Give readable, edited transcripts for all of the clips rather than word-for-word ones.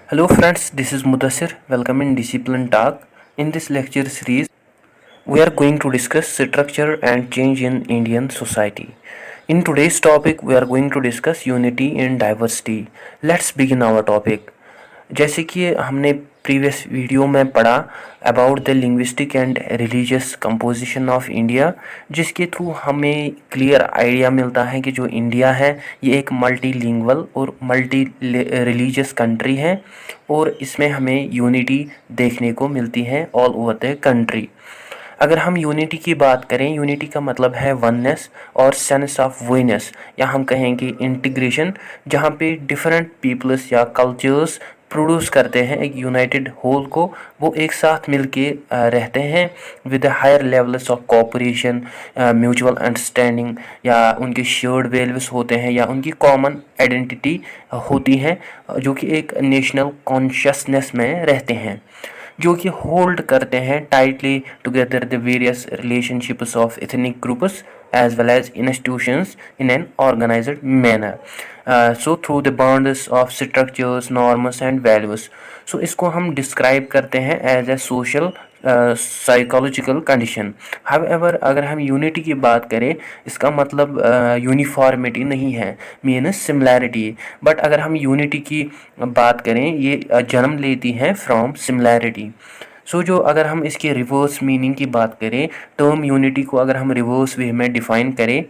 Hello friends, this is Mudassir. Welcome in Discipline Talk. In this lecture series, we are going to discuss structure and change in Indian society. In today's topic, we are going to discuss unity in diversity. Let's begin our topic. जैसे कि हमने previous video में पढ़ा about the linguistic and religious composition of India, जिसके through हमें clear idea मिलता है कि जो इंडिया है ये एक मल्टीलिंगुअल और मल्टी रिलीजियस कंट्री है और इसमें हमें यूनिटी देखने को मिलती है ऑल ओवर द कंट्री। अगर हम यूनिटी की बात करें, यूनिटी का मतलब है वननेस और सेंस ऑफ वीनेस, या हम कहेंगे इंटीग्रेशन, जहाँ पे डिफरेंट पीपल्स या कल्चर्स प्रोड्यूस करते हैं एक यूनाइटेड होल को, वो एक साथ मिलके रहते हैं with higher levels of cooperation, mutual understanding, या उनके शेयर्ड वैल्यूज होते हैं या उनकी कॉमन आइडेंटिटी होती है, जो कि एक नेशनल कॉन्शियसनेस में रहते हैं, जो कि होल्ड करते हैं tightly together the various relationships of ethnic groups as well as institutions in an organized manner. So through the bonds of structures, norms and values. So इसको हम डिस्क्राइब करते हैं as a social psychological condition. However अगर हम unity की बात करें, इसका मतलब यूनिफॉर्मिटी नहीं है, मीन्स सिमिलैरिटी। बट अगर हम यूनिटी की बात करें, ये जन्म लेती है फ्रॉम सिमिलैरिटी। जो अगर हम इसके रिवर्स मीनिंग की बात करें, टर्म यूनिटी को अगर हम रिवर्स वे में डिफ़ाइन करें,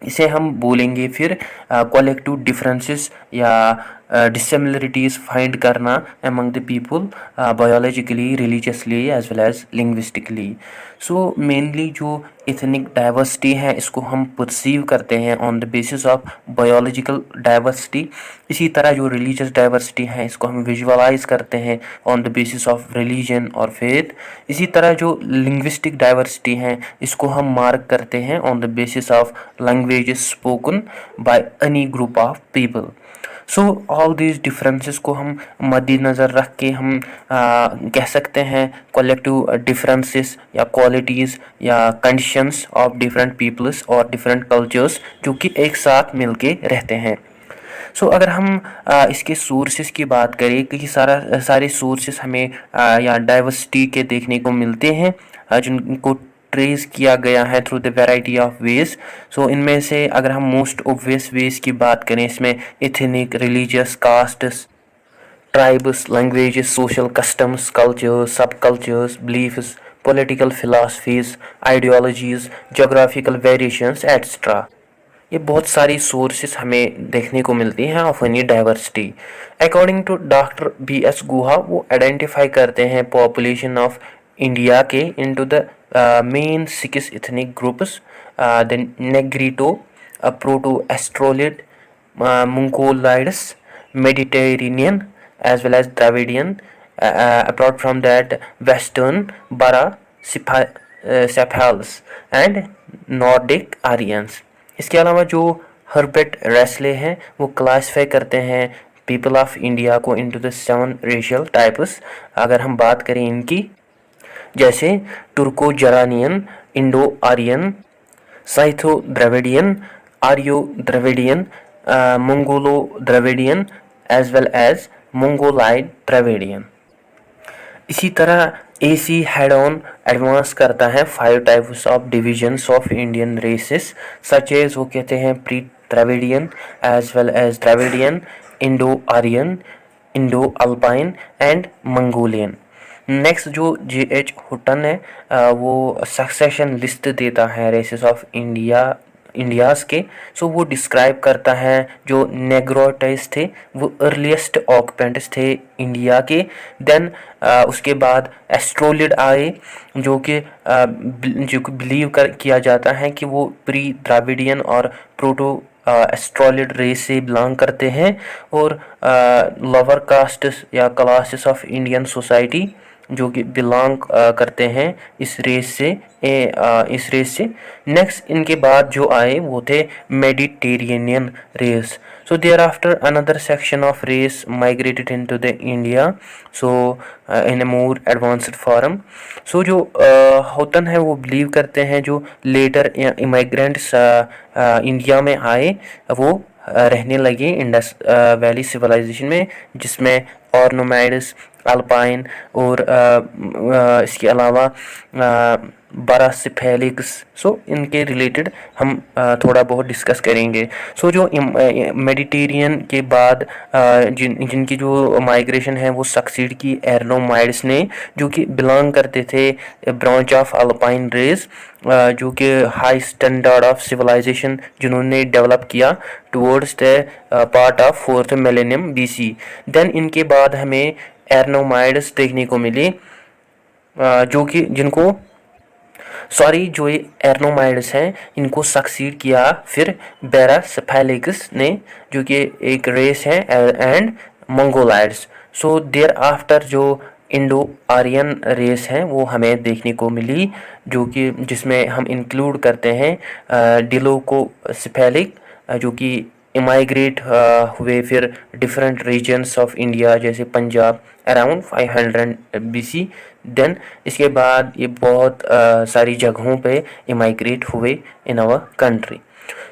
इसे हम बोलेंगे फिर कलेक्टिव डिफरेंसेस या डिसिमिलरिटीज़ फाइंड करना among the people biologically, religiously as well as linguistically. Mainly जो इथनिक डाइवर्सिटी है, इसको हम परसीव करते हैं on the basis of biological diversity. इसी तरह जो रिलीजियस डाइवर्सिटी है, इसको हम विजुअलाइज करते हैं on the basis of religion और फेथ। इसी तरह जो लिंग्विस्टिक डाइवर्सिटी है, इसको हम मार्क करते हैं on the basis of languages spoken by any group of people. All these differences को हम मद्देनज़र रख के हम कह सकते हैं कलेक्टिव डिफरेंसेस या क्वालिटीज़ या कंडीशंस ऑफ डिफरेंट पीपल्स और डिफरेंट कल्चर्स जो कि एक साथ मिलके रहते हैं। अगर हम इसके सोर्सेज की बात करें, कई सारे सोर्सेज हमें या डाइवर्सिटी के देखने को मिलते हैं, जिनको ट्रेस किया गया है through the variety of ways. इनमें से अगर हम मोस्ट ऑब्वियस वेज की बात करें, इसमें ethnic, religious, castes, tribes, languages, social customs, cultures, सब cultures, beliefs, political philosophies, ideologies, geographical variations etcetera, ये बहुत सारी सोर्सेस हमें देखने को मिलती हैं of any diversity. According to doctor B.S. Guha, वो आइडेंटिफाई करते हैं पॉपुलेशन ऑफ इंडिया के into the main 6 ethnic groups, the Negrito, proto Australoid, Mongoloids, Mediterranean as well as Dravidian, apart from that western brachycephals and Nordic Aryans. इसके अलावा जो Herbert रेसले हैं, वो classify करते हैं पीपल ऑफ इंडिया को into the 7 racial types. अगर हम बात करें इनकी, जैसे Turko Iranian, Indo Aryan, Scytho Dravidian, Aryo Dravidian, Mongolo Dravidian as well as Mongoloid Dravidian. इसी तरह AC हेड ऑन एडवांस करता है 5 types of divisions of Indian races, such as वो कहते हैं pre Dravidian as well as Dravidian, Indo Aryan, Indo Alpine and Mongolian. Next जो J.H. Hutton है, वो सक्सेशन लिस्ट देता है रेसेस ऑफ इंडियाज़ के। वो डिस्क्राइब करता है जो नेग्रोटाइज थे, वो अर्लीस्ट ऑक्यूपेंट्स थे इंडिया के। देन उसके बाद एस्ट्रोलिड आए, जो कि बिलीव किया जाता है कि वो प्री द्राविडियन और प्रोटो एस्ट्रोलिड रेस से बिलोंग करते हैं। और लोअर कास्ट्स या क्लासेस ऑफ इंडियन सोसाइटी जो कि बिलोंग करते हैं इस रेस से। नेक्स्ट इनके बाद जो आए वो थे Mediterranean race. There after another section of race migrated into the India in a more advanced form. जो होतन है वो बिलीव करते हैं जो लेटर इमिग्रेंट्स इंडिया में आए, वो रहने लगे इंडस वैली सिविलाइजेशन में, जिसमें और नोमैड्स, अल्पाइन और इसके अलावा बरासिफेलिक्स। सो इनके रिलेटेड हम थोड़ा बहुत डिस्कस करेंगे। सो जो मेडिटेरियन के बाद जिनकी जो माइग्रेशन है वो सक्सीड की एर्नोमाइड्स ने, जो कि बिलोंग करते थे ब्रांच ऑफ अल्पाइन रेस, जो कि हाई स्टैंडर्ड ऑफ सिविलाइजेशन जिन्होंने डेवलप किया towards the part of 4th millennium BC। Then इनके बाद हमें एर्नोमाइड्स देखने को मिली, जो कि जो ये एर्नोमाइड्स हैं इनको सक्सीड किया फिर बेरासिफेलिक्स ने, जो कि एक रेस है, एंड मंगोलाइड्स। सो देयर आफ्टर जो इंडो आर्यन रेस हैं वो हमें देखने को मिली, जो कि जिसमें हम इंक्लूड करते हैं डिलोकोसिफेलिक, जो कि इमाइग्रेट हुए फिर डिफरेंट रीजन्स ऑफ इंडिया जैसे पंजाब अराउंड 500 BC। देन इसके बाद ये बहुत सारी जगहों पे इमाइग्रेट हुए in our country.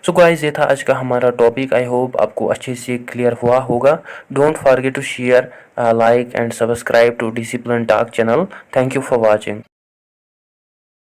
So guys, ये था आज का हमारा टॉपिक। आई होप आपको अच्छे से क्लियर हुआ होगा। Don't forget to share, like and subscribe to discipline talk channel. Thank you for watching.